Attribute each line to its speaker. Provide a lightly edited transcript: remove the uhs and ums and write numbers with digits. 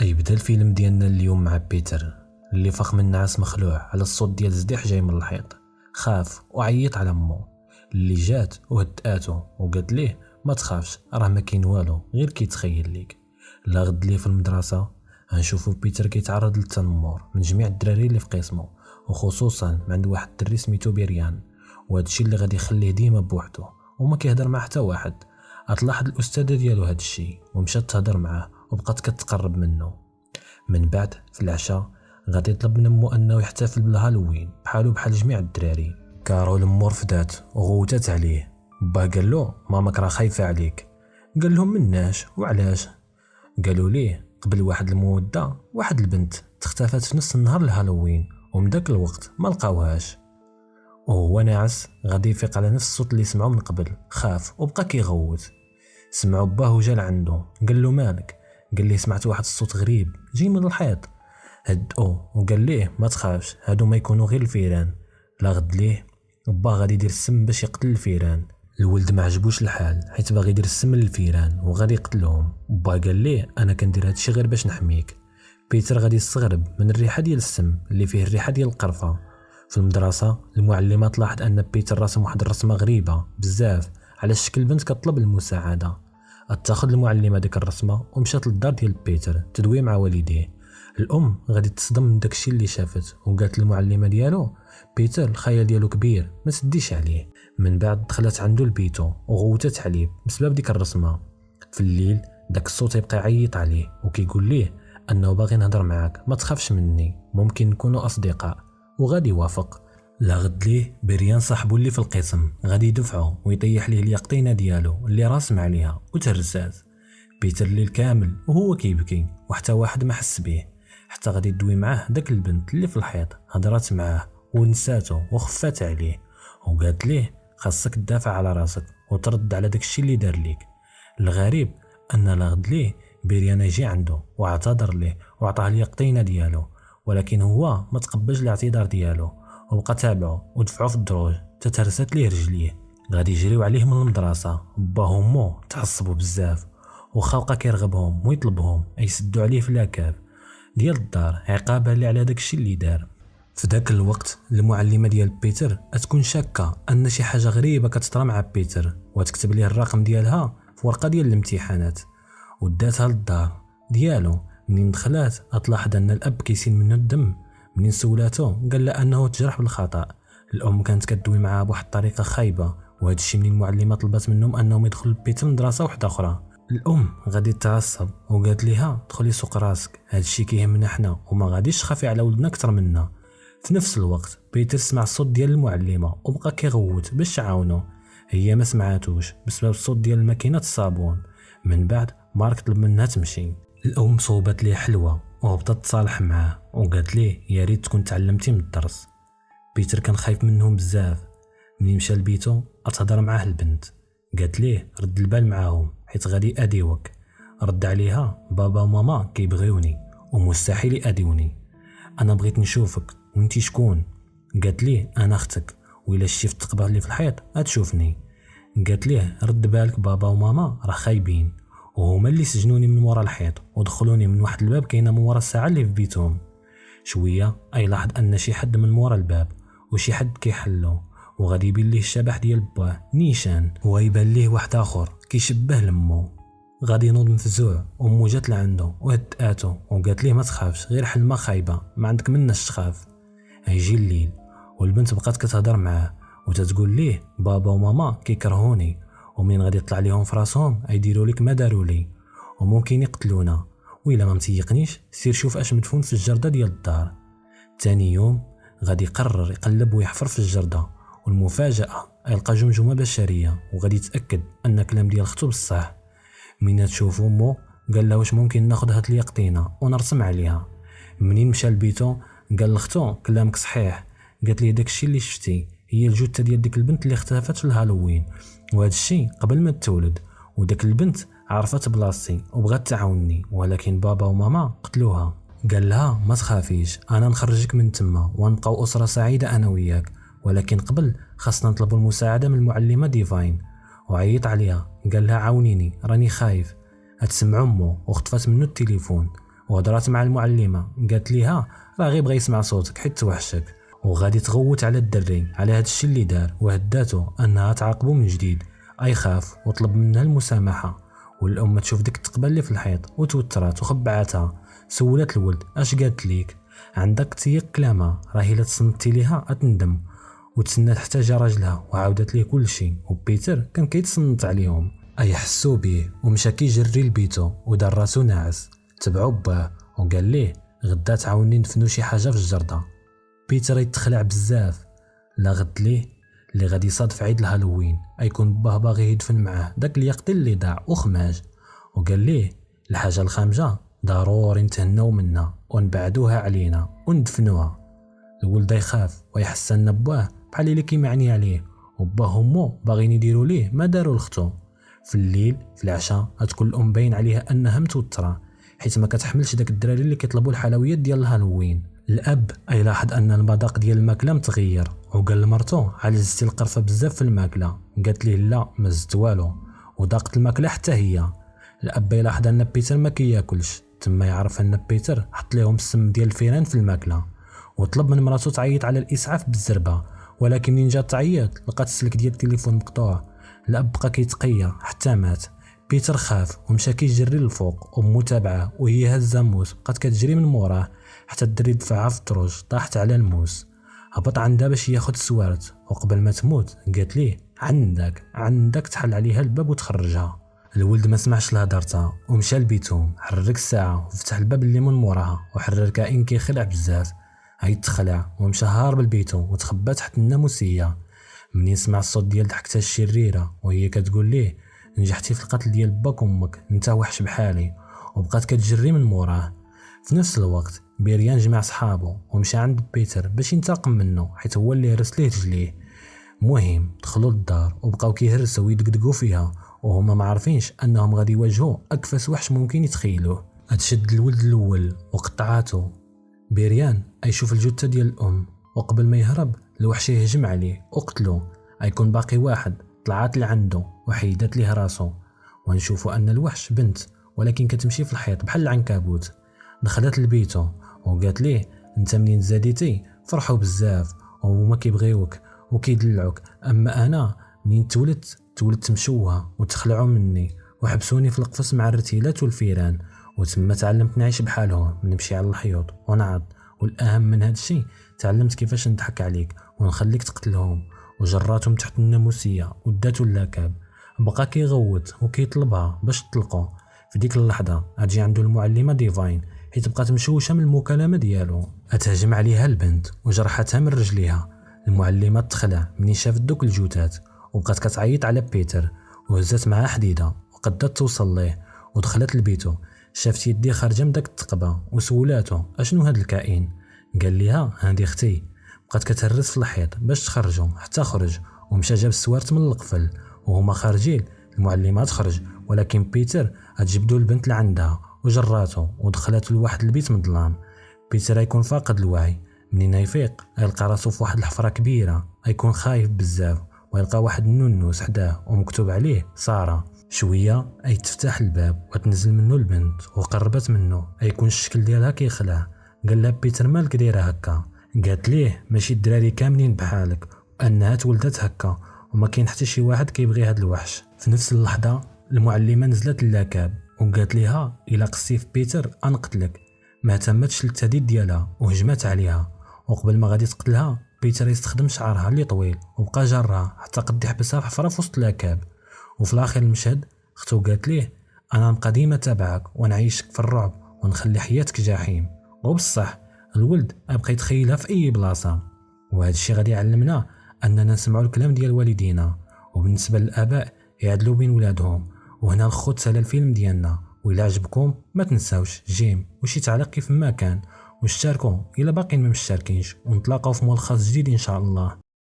Speaker 1: بدا الفيلم ديالنا اليوم مع بيتر اللي فخ من نعاس مخلوع على الصوت ديال الزديح جاي من الحيط. خاف وعيط على امه اللي جات وهداتو وقالت ليه ما تخافش، راه ما كاين والو غير كيتخيل ليك. لا غد ليه في المدرسه غنشوفو بيتر كيتعرض للتنمر من جميع الدراري اللي في قسمه، وخصوصا من عند واحد الدري سميتو بيريان، وهذا الشيء اللي غادي يخليه ديما بوحدو وما كيهضر مع حتى واحد. غتلاحظ الاستاذه ديالو هذا الشيء ومشات تهضر معاه وبقات كتقرب منه. من بعد في العشاء غادي يطلب من امو انه يحتفل بالهالوين بحالو بحال جميع الدراري. كارول امو رفدات وغوتات عليه. باه قال له ماماك راه خايفه عليك. قال لهم مناش وعلاش؟ قالوا ليه قبل واحد المده واحد البنت تختفت في نص النهار الهالوين ومن داك الوقت ما لقاوهاش. وهو ناعس غادي يفيق على نفس الصوت اللي سمعو من قبل. خاف وبقى كيغوت. سمعو باه وجا لعندو قال له مالك؟ قال ليه سمعت واحد الصوت غريب جاي من الحيط. هدؤو وقال ليه ما تخافش، هادو ما يكونوا غير الفيران. لا غد ليه باه غادي يدير السم باش يقتل الفيران. الولد ما عجبوش الحال حيت باغي يدير السم للفيران وغادي يقتلهم. باه قال ليه انا كندير هادشي غير باش نحميك. بيتر غادي يستغرب من الريحه ديال السم اللي فيه الريحه ديال القرفه. في المدرسه المعلمه تلاحظ ان بيتر راسم واحد الرسمه غريبه بزاف على شكل بنت كطلب المساعده. اتخذ المعلمه ديك الرسمه ومشات للدار ديال بيتر تدوي مع والديه. الام غادي تصدم من داكشي اللي شافت وقالت للمعلمه ديالو بيتر الخيال ديالو كبير ما تديش عليه. من بعد دخلت عنده لبيتو وغوتت عليه بسبب ديك الرسمه. في الليل داك الصوت يبقى يعيط عليه وكيقول ليه انه باغي نهضر معاك، ما تخافش مني، ممكن نكونوا اصدقاء. وغادي يوافق. لا غد ليه بريان صاحبو اللي في القسم غادي يدفعو ويطيح ليه اليقطينه ديالو اللي راسم عليها وتهرسات. بيتر الليل كامل وهو كيبكي وحتى واحد ما حس بيه، حتى غادي تدوي معاه داك البنت اللي في الحيط. هضرات معاه ونساتو وخفات عليه وقالت ليه خاصك تدافع على راسك وترد على داكشي اللي دار ليك. الغريب ان لا غد ليه بريان يجي عنده واعتذر ليه وعطاه اليقطينه ديالو، ولكن هو ما تقبلش الاعتذار ديالو وبقى تابعه ودفعو في الدروج تتهرست ليه رجليه. غادي يجريو عليه من المدرسه. باه ومو تعصبوا بزاف وخا بقى كيرغبهم ويطلبهم يسدوا عليه في لاكاب ديال الدار عقابا لي على داكشي اللي دار. في داك الوقت المعلمه ديال بيتر تكون شاكه ان شي حاجه غريبه كتطرى مع بيتر وتكتب ليه الرقم ديالها في ورقه ديال الامتحانات وداتها للدار ديالو. منين دخلات تلاحظ ان الاب كيسيل منه الدم. منين سولاتو قال لها انه تجرح بالخطا. الام كانت كدوي معاه بواحد الطريقه خايبه، وهذا الشيء منين المعلمه طلبت منهم انهم يدخلوا بيتر لمدرسه واحده اخرى. الام غادي تعصب وقالت ليها دخلي سوق راسك، هذا الشيء كيهمنا حنا وما غاديش تخافي على ولدنا اكثر منا. في نفس الوقت بيتر سمع الصوت ديال المعلمه وبقى كيغوت باش تعاونو. هي ما سمعاتوش بسبب الصوت ديال الماكينه الصابون. من بعد مارك طلب منها تمشي. الام صوبت ليه حلوه وهبطت تصالح معاه وقالت ليه يا ريت تكون تعلمتي من الدرس. بيتر كان خايف منهم بزاف. منين مشى لبيتو اتهضر معاه البنت قالت ليه رد البال معاهم حيت غادي اديوك. رد عليها بابا وماما كيبغيوني ومستحيل ياديوني. انا بغيت نشوفك وانتي شكون؟ قالت ليه انا اختك وإلا شفت التقبه اللي في الحيط غتشوفني. قالت ليه رد بالك بابا وماما راه خايبين وهما اللي سجنوني من ورا الحيط ودخلوني من واحد الباب كاينه من ورا الساعه اللي في بيتهم. شويه لاحظ ان شي حد من ورا الباب وشي حد كيحلو وغادي يبين ليه الشبح ديال باه نيشان ويبان ليه واحد اخر كيشبه لمو. غادي ينوض مفزوع وامو جات لعندو وهداتو وقالت ليه ما تخافش غير حلمه خايبه ما عندك مناش تخاف. هيجي الليل والبنت بقات كتهضر معاه وتتقول ليه بابا وماما كيكرهوني ومنين غادي يطلع ليهم في راسهم يديروا لك ما داروا لي وممكن يقتلونا، وإلا ما متيقنيش سير شوف اش مدفون في الجرده ديال الدار. تاني يوم غادي يقرر يقلب ويحفر في الجرده والمفاجاه يلقى جمجمه بشريه وغادي يتاكد ان كلام ديال اختو بصح. من تشوف امو قال لها واش ممكن ناخذ هاد اليقطينه ونرسم عليها. منين مشى لبيتو قال لختو كلامك صحيح. قالت ليه داكشي اللي شفتي هي الجثه ديال ديك البنت اللي اختفت في الهالوين وهذا الشيء قبل ما تولد، وداك البنت عرفت بلاصتي وبغات تعاونني ولكن بابا وماما قتلوها. قال لها ما تخافيش انا نخرجك من تما ونبقاو اسره سعيده انا وياك، ولكن قبل خاصنا نطلبوا المساعده من المعلمه ديفاين. وعيط عليها قال لها عاونيني راني خايف. هتسمع امه وخطفت منه التليفون وهضرات مع المعلمه قالت ليها راه غير بغى يسمع صوتك حيت توحشك، وغادي تغوت على الدري على هذا الشيء اللي دار، وهداتو انها تعاقبه من جديد. اي خاف وطلب منها المسامحه. والام تشوف ديك التقبه اللي في الحيط وتوترات وخبعاتها. سولات الولد اش قالت ليك؟ عندك تيق كلامها، راهي الا تصنتي ليها اتندم. وتسنات حتى جا راجلها وعاودت ليه كل شيء، وبيتر كان كيتصنت عليهم. اي حسوا بيه ومشى كيجري لبيتو ودار راسو ناعس. تبعو باه وقال ليه غدا تعاوني ندفنو شي حاجه في الجرده. بيتر يتخلع بزاف. لا غد ليه اللي غادي يصادف عيد الهالوين يكون باه باغي يدفن معاه داك اليقطين اللي ضاع وخماج. وقال ليه الحاجه الخامجه ضروري نتهناو منها ونبعدوها علينا وندفنوها. الولد يخاف ويحس ان باه بحال اللي كيمعني عليه، وباه ومو باغيين يديروا ليه ما داروا لختو. في الليل في العشاء غتكون الام باين عليها انها متوتره حيت ما كتحملش داك الدراري اللي كيطلبوا الحلويات ديال الهالوين. الاب يلاحظ ان المذاق ديال الماكله متغير، وقال لمرتو على زدتي القرفه بزاف في الماكله. قالت ليه لا ما زدت والو، وضاقت الماكله حتى هي. الاب يلاحظ ان بيتر ما كياكلش، تما يعرف ان بيتر حط لهم السم ديال الفيران في الماكله. وطلب من مراتو تعيط على الاسعاف بالزربه، ولكن من جات تعيط لقات السلك ديال التليفون مقطوع. الاب بقى كيتقيا حتى مات. بيتر خاف ومشى كيجري للفوق، امو تابعه وهي هازه موس بقات كتجري من موراه حتى الدري دفعها في الدروج طاحت على الموس. هبط عندها باش ياخد السوارت، وقبل ما تموت قالت ليه عندك تحل عليها الباب وتخرجها. الولد ما سمعش لهضرتها ومشى لبيتهم، حرك الساعه وفتح الباب اللي من موراها وحرر كائن كيخلع بزاف. تخلع ومشى هارب لبيتو وتخبى تحت الناموسيه. منين سمع الصوت ديال ضحكتها الشريره وهي كتقول ليه نجحتي في القتل ديال باك وامك، انت وحش بحالي، وبقات كتجري من موراه. في نفس الوقت بيريان جمع صحابه ومشى عند بيتر باش ينتقم منه حيت هو اللي هرس ليه رجليه. مهم دخلوا للدار وبقاو كيهرسوا ويدقدقوا فيها، وهما ما عارفينش انهم غادي يواجهوا اكفس وحش ممكن يتخيلوه. شد الولد الاول وقطعاتو. بيريان يشوف الجثه ديال الام، وقبل ما يهرب الوحش يهجم عليه وقتلو. يكون باقي واحد طلعت لعنده وحيدت ليه راسو. ونشوفوا ان الوحش بنت ولكن كتمشي في الحيط بحال العنكبوت. دخلت لبيتو وقالت ليه انت منين زاديتي فرحوا بزاف وهما كيبغيوك وكيدلعوك، اما انا منين تولدت مشوهه وتخلعوا مني وحبسوني في القفص مع الرتيلات والفيران، وتما تعلمت نعيش بحالهم، نمشي على الحيوط ونعض، والاهم من هذا الشيء تعلمت كيفاش نضحك عليك ونخليك تقتلهم. وجراتهم تحت الناموسيه وداتو اللكاب. بقى كيغوت وكيطلبها باش تطلقو. في ديك اللحظه اجي عنده المعلمه ديفاين حيت بقات مشوشه من المكالمه ديالو. تهجم عليها البنت وجرحتها من رجليها. المعلمه تخلع منين شافت دوك الجوتات وبقات كتعيط على بيتر، وهزات معاه حديده وقدرت توصل ليه ودخلت لبيتو. شافت يدي خارجه من داك الثقبه وسولاتو اشنو هاد الكائن. قال ليها هادي اختي. بقات كتهرس في الحيط باش تخرجو حتى خرج ومشى جاب السوارت من القفل. وهما خارجين المعلمه تخرج، ولكن بيتر جبدو البنت لعندها وجراتو ودخلاتو لواحد البيت مظلام. بيتر يكون فاقد الوعي. منين يفيق يلقى راسو في واحد الحفره كبيره، يكون خايف بزاف ويلقى واحد النونوس حداه ومكتوب عليه ساره. شويه تفتح الباب وتنزل منه البنت وقربت منه، يكون الشكل ديالها كيخلع. قال لها بيتر مالك دايره هكا؟ قالت ليه ماشي الدراري كاملين بحالك، وانها تولدت هكا وما كاين حتى شي واحد كيبغي هاد الوحش. في نفس اللحظه المعلمه نزلت للاكاب وقالت ليها الا قصتي في بيتر انقتلك. ما اهتمتش للتهديد ديالها وهجمت عليها، وقبل ما غادي تقتلها بيتر يستخدم شعرها اللي طويل وبقى جرها حتى قد يحبسها في حفره في وسط الاكاب. وفي الاخر المشهد اختو قالت ليه انا نبقى ديما تابعك ونعيشك في الرعب ونخلي حياتك جحيم. وبصح الولد يبقى يتخيلها في اي بلاصه. وهذا الشيء غادي يعلمنا اننا نسمعوا الكلام ديال والدينا، وبالنسبه للاباء يعدلوا بين ولادهم. وهنا الخوت سال الفيلم ديالنا، وإلا عجبكم ما تنساوش جيم وشي تعليق كيف ما كان، واشتركوا الا باقيين ما مشتركينش، ونتلاقاو في ملخص جديد ان شاء الله.